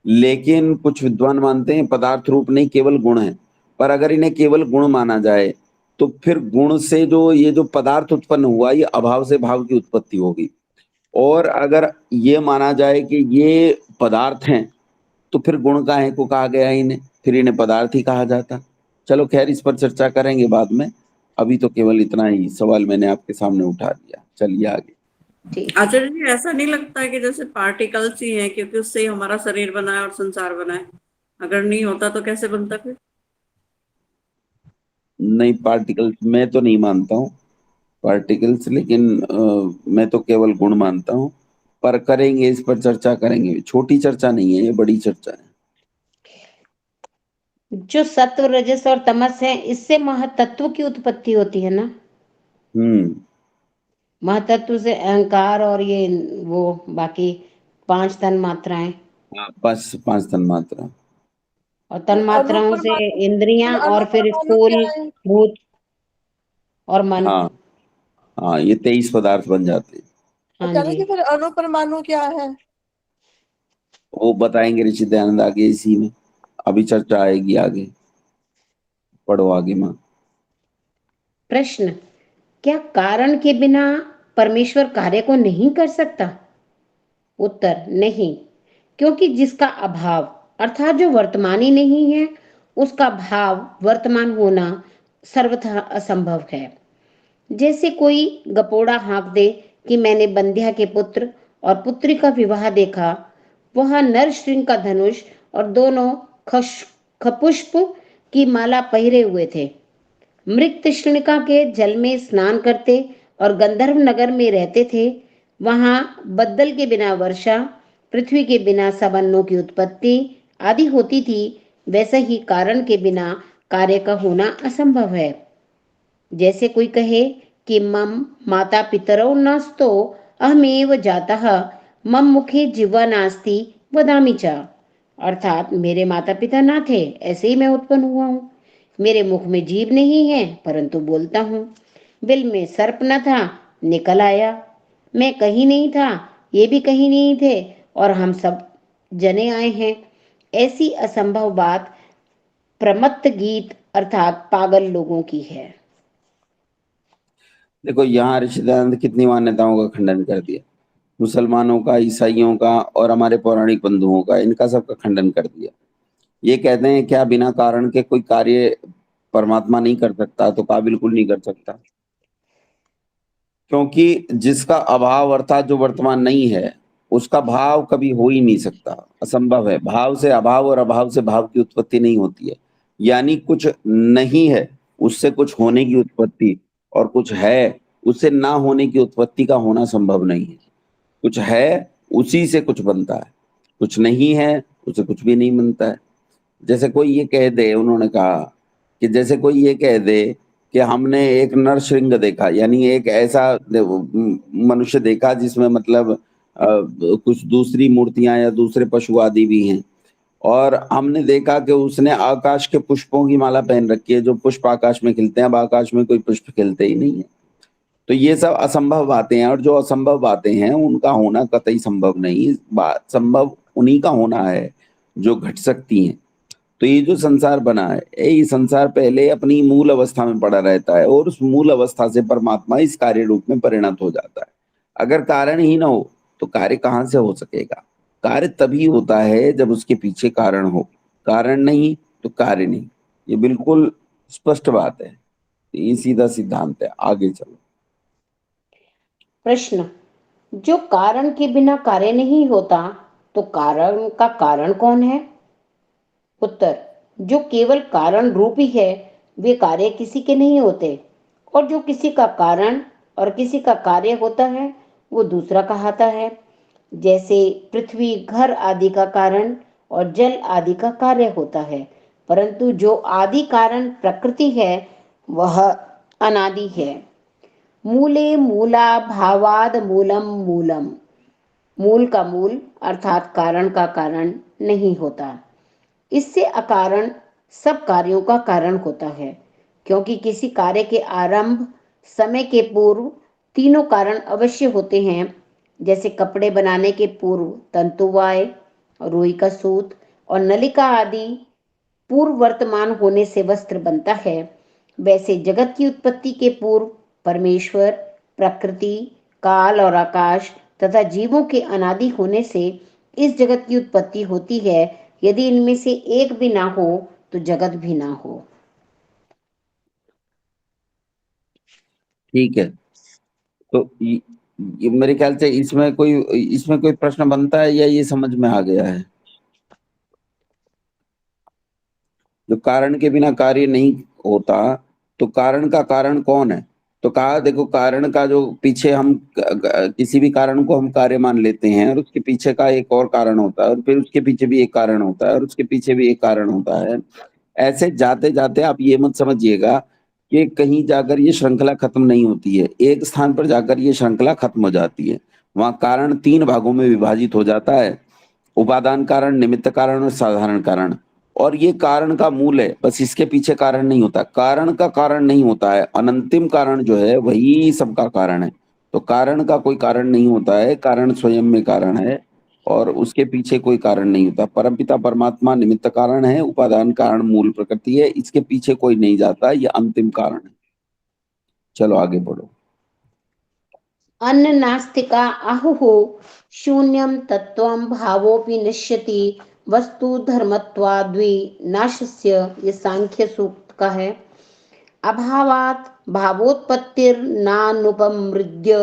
लेकिन कुछ विद्वान मानते हैं पदार्थ रूप नहीं, केवल गुण है। पर अगर इन्हें केवल गुण माना जाए, तो फिर गुण से जो ये जो पदार्थ उत्पन्न हुआ, ये अभाव से भाव की उत्पत्ति होगी। और अगर ये माना जाए कि ये पदार्थ हैं, तो फिर गुण काहे को कहा गया इन्हें, फिर इन्हें पदार्थ ही कहा जाता। चलो खैर, इस पर चर्चा करेंगे बाद में। अभी तो केवल इतना ही सवाल मैंने आपके सामने उठा दिया। चलिए आगे। ठीक है। आचार्य जी, ऐसा नहीं लगता है कि जैसे पार्टिकल्स ही है, क्योंकि उससे ही हमारा शरीर बना है और संसार बना है? अगर नहीं होता तो कैसे बनता फिर? नहीं, पार्टिकल्स मैं तो नहीं मानता हूँ पार्टिकल्स, लेकिन मैं तो केवल गुण मानता हूँ। पर करेंगे, इस पर चर्चा करेंगे। छोटी चर्चा नहीं है, ये बड़ी चर्चा है। जो सत्व रजस और तमस है, इससे महतत्व की उत्पत्ति होती है ना। हम्म। महतत्व से अहंकार और ये वो बाकी 5 तन मात्राएं, हाँ, बस 5 तन्मात्रा। और तन फिर मात्राओं से अनुपरमाणु, इंद्रियां, फिर और फिर अनुपरमाणु स्थूल, क्या है? भूत और मन। हाँ, हाँ, ये 23 पदार्थ बन जाते हैं। हाँ कहने जी। की फिर अनुपरमाणु क्या है? वो बताएंगे ऋषि दयानंद आगे इसी में। अभी चर्चा आएगी आगे। पढ़ो आगे माँ। प्रश्न, क्या कारण के बिना परमेश्वर कार्य को नहीं कर सकता? उत्तर, नहीं, क्योंकि जिसका अभाव अर्थात जो वर्तमानी नहीं है, उसका भाव वर्तमान होना सर्वथा असंभव है। जैसे कोई गपोड़ा हाँक दे कि मैंने बंध्या के पुत्र और पुत्री का विवाह देखा, वह नर श्रृंग का धनुष और दोनों खपुष्प की माला पहिरे हुए थे। मृग तृष्णिका के जल में स्नान करते और गंधर्व नगर में रहते थे। वहां बद्दल के बिना वर्षा, पृथ्वी के बिना सबन्नों की उत्पत्ति आदि होती थी। वैसे ही कारण के बिना कार्य का होना असंभव है। जैसे कोई कहे कि मम माता पितरौ नास्तो अहमेव जातः, मम मुखे जिह्वा नास्ति वदामि च। अर्थात मेरे माता पिता ना थे, ऐसे ही मैं उत्पन्न हुआ हूँ। मेरे मुख में जीभ नहीं है, परंतु बोलता हूँ। बिल में सर्प न था, निकल आया। मैं कहीं नहीं था, ये भी कहीं नहीं थे, और हम सब जने आए हैं। ऐसी असंभव बात प्रमत्त गीत अर्थात पागल लोगों की है। देखो, यहाँ ऋषि दयानंद कितनी मान्यताओं का खंडन कर दिया। मुसलमानों का, ईसाइयों का और हमारे पौराणिक बंधुओं का, इनका सबका खंडन कर दिया। ये कहते हैं क्या बिना कारण के कोई कार्य परमात्मा नहीं कर सकता? तो कहा बिल्कुल नहीं कर सकता, क्योंकि जिसका अभाव अर्थात जो वर्तमान नहीं है, उसका भाव कभी हो ही नहीं सकता, असंभव है। भाव से अभाव और अभाव से भाव की उत्पत्ति नहीं होती है। यानी कुछ नहीं है, उससे कुछ होने की उत्पत्ति, और कुछ है, उससे ना होने की उत्पत्ति का होना संभव नहीं है। कुछ है, उसी से कुछ बनता है। कुछ नहीं है, उससे कुछ भी नहीं बनता है। जैसे कोई ये कह दे, उन्होंने कहा कि जैसे कोई ये कह दे कि हमने एक नरसिंह देखा, यानी एक ऐसा मनुष्य देखा जिसमें मतलब कुछ दूसरी मूर्तियां या दूसरे पशु आदि भी हैं, और हमने देखा कि उसने आकाश के पुष्पों की माला पहन रखी है। जो पुष्प आकाश में खिलते हैं, अब आकाश में कोई पुष्प खिलते ही नहीं है। तो ये सब असंभव बातें हैं, और जो असंभव बातें हैं उनका होना कतई संभव नहीं। बात संभव उन्हीं का होना है जो घट सकती हैं। तो ये जो संसार बना है, ये संसार पहले अपनी मूल अवस्था में पड़ा रहता है, और उस मूल अवस्था से परमात्मा इस कार्य रूप में परिणत हो जाता है। अगर कारण ही ना हो तो कार्य कहाँ से हो सकेगा? कार्य तभी होता है जब उसके पीछे कारण हो। कारण नहीं तो कार्य नहीं। ये बिल्कुल स्पष्ट बात है। ये सीधा सिद्धांत है। आगे चलो। प्रश्न, जो कारण के बिना कार्य नहीं होता, तो कारण का कारण कौन है? उत्तर, जो केवल कारण रूपी है, वे कार्य किसी के नहीं होते, और जो किसी का कारण और किसी का कार्य होता है, वो दूसरा कहलाता है। जैसे पृथ्वी घर आदि का कारण और जल आदि का कार्य होता है, परंतु जो आदि कारण प्रकृति है वह अनादि है। मूले मूला भावाद मूलम मूलम, मूल का मूल अर्थात कारण का कारण नहीं होता। इससे अकारण सब कार्यों का कारण होता है, क्योंकि किसी कार्य के आरंभ समय के पूर्व तीनों कारण अवश्य होते हैं। जैसे कपड़े बनाने के पूर्व तंतुवाय, रुई का सूत और नलिका आदि पूर्व वर्तमान होने से वस्त्र बनता है, वैसे जगत की उत्पत्ति के पूर्व परमेश्वर, प्रकृति, काल और आकाश तथा जीवों के अनादि होने से इस जगत की उत्पत्ति होती है। यदि इनमें से एक भी ना हो तो जगत भी ना हो। ठीक है। तो ये मेरे ख्याल से इसमें कोई प्रश्न बनता है या ये समझ में आ गया है? जो कारण के बिना कार्य नहीं होता, तो कारण का कारण कौन है? तो कहा देखो, कारण का जो पीछे हम किसी भी कारण को हम कार्य मान लेते हैं और उसके पीछे का एक और कारण होता है और फिर उसके पीछे भी एक कारण होता है और उसके पीछे भी एक कारण होता है। ऐसे जाते जाते आप ये मत समझिएगा कि कहीं जाकर ये श्रृंखला खत्म नहीं होती है। एक स्थान पर जाकर ये श्रृंखला खत्म हो जाती है। वहां कारण 3 भागों में विभाजित हो जाता है, उपादान कारण, निमित्त कारण और साधारण कारण। और ये कारण का मूल है, बस इसके पीछे कारण नहीं होता। कारण का कारण नहीं होता है, अनंतिम कारण जो है वही सबका कारण है। तो कारण का कोई कारण नहीं होता है, कारण स्वयं में कारण है और उसके पीछे कोई कारण नहीं होता। परमपिता परमात्मा निमित्त कारण है, उपादान कारण मूल प्रकृति है, इसके पीछे कोई नहीं जाता, ये अंतिम कारण है। चलो आगे बढ़ो। अन्न नास्तिका आहुः शून्यम तत्वम भावोपि नश्यति वस्तु धर्मत्वाद्वि नाशस्य, ये सांख्य सूक्त का है। अभावात् भावोत्पत्तिर्नानुपमृद्य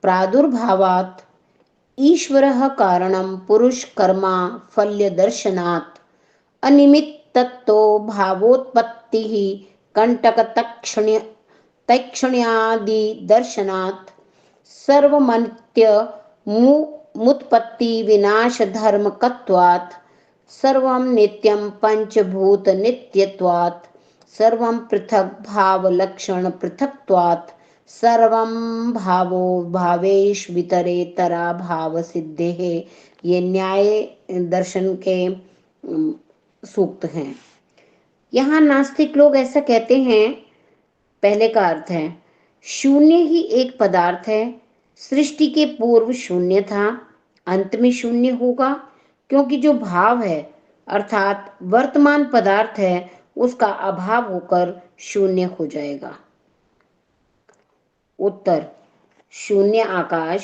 प्रादुर्भावात् ईश्वरः कारणं पुरुष कर्मा फल्य दर्शनात् अनिमित्तत्तो भावोत्पत्तिः कंटकतक्षण्य तैक्षण्यादि दर्शनात् सर्वमनित्य मुत्पत्ति विनाश धर्मकत्वात् सर्वं नित्यं पंचभूत नित्यत्वात् सर्वं पृथक् भाव लक्षण पृथक्त्वात् सर्वं भावो भावेश वितरेतरा भाव सिद्धेः, ये न्याय दर्शन के सूक्त हैं। यहाँ नास्तिक लोग ऐसा कहते हैं। पहले का अर्थ है शून्य ही एक पदार्थ है, सृष्टि के पूर्व शून्य था, अंत में शून्य होगा, क्योंकि जो भाव है अर्थात वर्तमान पदार्थ है उसका अभाव होकर शून्य हो जाएगा। उत्तर, शून्य आकाश,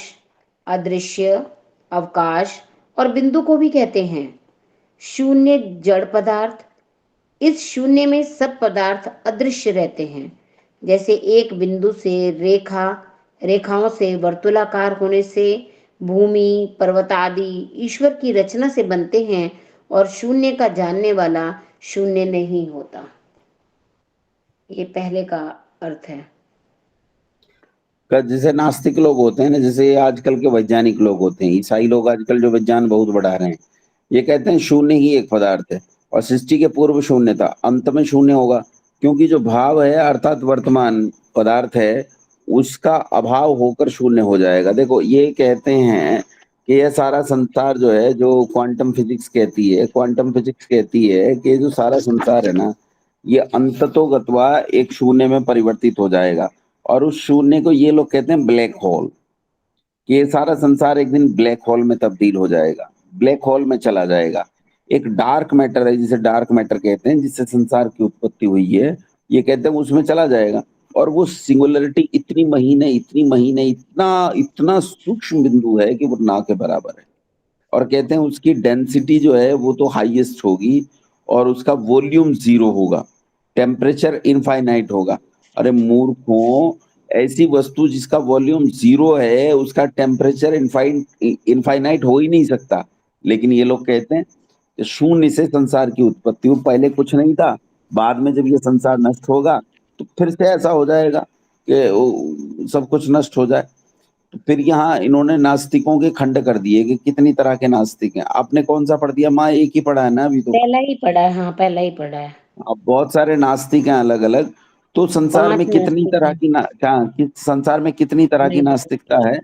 अदृश्य, अवकाश और बिंदु को भी कहते हैं। शून्य जड़ पदार्थ, इस शून्य में सब पदार्थ अदृश्य रहते हैं। जैसे एक बिंदु से रेखाओं से वर्तुलाकार होने से भूमि, पर्वत आदि ईश्वर की रचना से बनते हैं और शून्य का जानने वाला शून्य नहीं होता। ये पहले का अर्थ है। जैसे नास्तिक लोग होते हैं ना, जैसे आजकल के वैज्ञानिक लोग होते हैं, ईसाई लोग आजकल जो विज्ञान बहुत बढ़ा रहे हैं, ये कहते हैं शून्य ही एक पदार्थ है और सृष्टि के पूर्व शून्य था, अंत में शून्य होगा, क्योंकि जो भाव है अर्थात वर्तमान पदार्थ है उसका अभाव होकर शून्य हो जाएगा। देखो ये कहते हैं कि यह सारा संसार जो है, जो क्वांटम फिजिक्स कहती है कि जो सारा संसार है ना, ये अंततोगत्वा एक शून्य में परिवर्तित हो जाएगा और उस शून्य को ये लोग कहते हैं ब्लैक होल, कि ये सारा संसार एक दिन ब्लैक होल में तब्दील हो जाएगा, ब्लैक होल में चला जाएगा। एक डार्क मैटर है जिसे डार्क मैटर कहते हैं, जिससे संसार की उत्पत्ति हुई है, ये कहते हैं उसमें चला जाएगा और वो सिंगुलरिटी इतनी महीन है, इतना इतना सूक्ष्म बिंदु है कि वो ना के बराबर है। और कहते हैं उसकी डेंसिटी जो है वो तो हाईएस्ट होगी और उसका वॉल्यूम 0 होगा, टेम्परेचर इनफाइनाइट होगा। अरे मूर्खों, ऐसी वस्तु जिसका वॉल्यूम 0 है उसका टेम्परेचर इनफाइनाइट हो ही नहीं सकता। लेकिन ये लोग कहते हैं कि शून्य से संसार की उत्पत्ति हुई, पहले कुछ नहीं था, बाद में जब ये संसार नष्ट होगा तो फिर से ऐसा हो जाएगा कि सब कुछ नष्ट हो जाए। तो फिर यहाँ इन्होंने नास्तिकों के खंड कर दिए कि कितनी तरह के नास्तिक हैं। आपने कौन सा पढ़ दिया माँ? एक ही पढ़ा है ना अभी तो? पहला ही पढ़ा है, हाँ पहला ही पढ़ा है। अब बहुत सारे नास्तिक हैं अलग अलग। तो संसार 5 में कितनी नास्तिक तरह हैं। की संसार में कितनी तरह की नहीं पता। नास्तिकता है,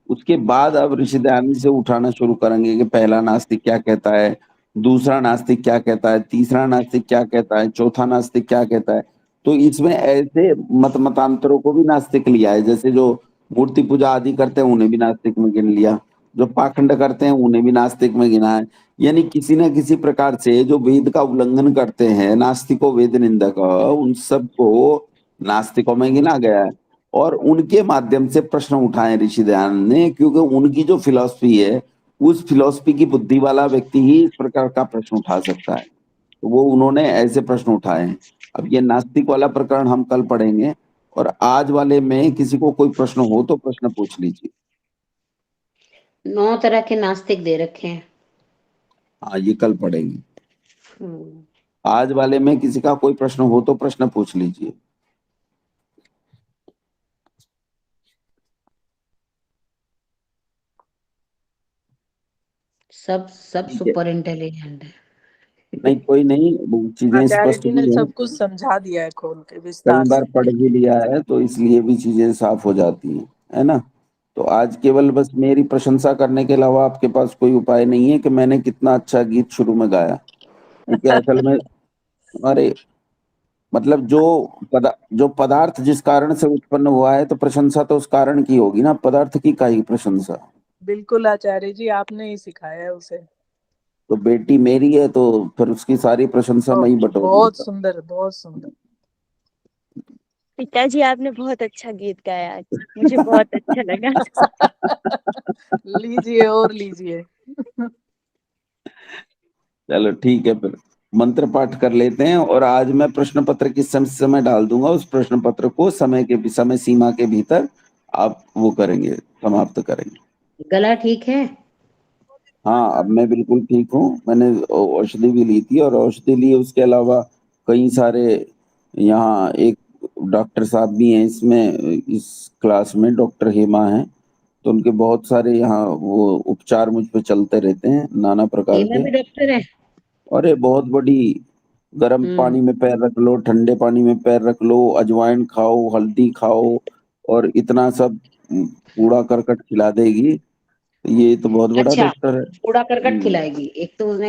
उसके बाद अब ऋषि दयानंद से उठाना शुरू करेंगे कि पहला नास्तिक क्या कहता है, दूसरा नास्तिक क्या कहता है, तीसरा नास्तिक क्या कहता है, चौथा नास्तिक क्या कहता है। तो इसमें ऐसे मतांतरों को भी नास्तिक लिया है, जैसे जो मूर्ति पूजा आदि करते हैं उन्हें भी नास्तिक में गिन लिया, जो पाखंड करते हैं उन्हें भी नास्तिक में गिना है। यानी किसी न किसी प्रकार से जो वेद का उल्लंघन करते हैं, नास्तिकों वेद निंदक, उन सबको नास्तिकों में गिना गया है। और उनके माध्यम से प्रश्न उठाए ऋषि दयानंद ने, क्योंकि उनकी जो फिलॉसफी है, उस फिलॉसफी की बुद्धि वाला व्यक्ति ही इस प्रकार का प्रश्न उठा सकता है। तो वो उन्होंने ऐसे प्रश्न उठाए हैं। अब ये नास्तिक वाला प्रकरण हम कल पढ़ेंगे, और आज वाले में किसी को कोई प्रश्न हो तो प्रश्न पूछ लीजिए। 9 तरह के नास्तिक दे रखे हैं। हाँ, ये कल पढ़ेंगे। हम्म, आज वाले में किसी का कोई प्रश्न हो तो प्रश्न पूछ लीजिए। सब ठीक है, सुपर इंटेलिजेंट है। नहीं कोई नहीं, वो चीजें आचार्य स्पष्ट जी ने भी हैं। सब कुछ समझा दिया है खोल के कई विस्तार बार से। पढ़ भी लिया है तो इसलिए भी चीजें साफ हो जाती हैं, है ना। तो आज केवल बस मेरी प्रशंसा करने के अलावा आपके पास कोई उपाय नहीं है कि मैंने कितना अच्छा गीत शुरू में गाया, क्योंकि असल में अरे मतलब जो पदार्थ जिस कारण से उत्पन्न हुआ है, तो प्रशंसा तो उस कारण की होगी ना, पदार्थ की काहे प्रशंसा। बिल्कुल आचार्य जी, आपने ही सिखाया है उसे। तो बेटी मेरी है तो फिर उसकी सारी प्रशंसा मैं ही बटोर बहुत लेता। सुंदर, बहुत सुंदर। पिताजी आपने बहुत अच्छा गीत गाया आज, मुझे बहुत अच्छा लगा। लीजिए और लीजिए। चलो ठीक है, फिर मंत्र पाठ कर लेते हैं, और आज मैं प्रश्न पत्र किस समय डाल दूंगा, उस प्रश्न पत्र को समय सीमा के भीतर आप वो करेंगे, समाप्त करेंगे। गला ठीक है? हाँ, अब मैं बिल्कुल ठीक हूँ। मैंने औषधि भी ली थी, और औषधि ली, उसके अलावा कई सारे यहाँ एक डॉक्टर साहब भी हैं इसमें, इस क्लास में डॉक्टर हेमा हैं, तो उनके बहुत सारे यहाँ वो उपचार मुझ पे चलते रहते हैं नाना प्रकार हेमा के। भी डॉक्टर है? अरे बहुत बड़ी, गर्म हम्म। पानी में पैर रख लो, ठंडे पानी में पैर रख लो, अजवाइन खाओ, हल्दी खाओ, और इतना सब कूड़ा करकट खिला देगी। ये तो बहुत बड़ा अच्छा, डॉक्टर है। कूड़ा करकट खिलाएगी? एक तो उसने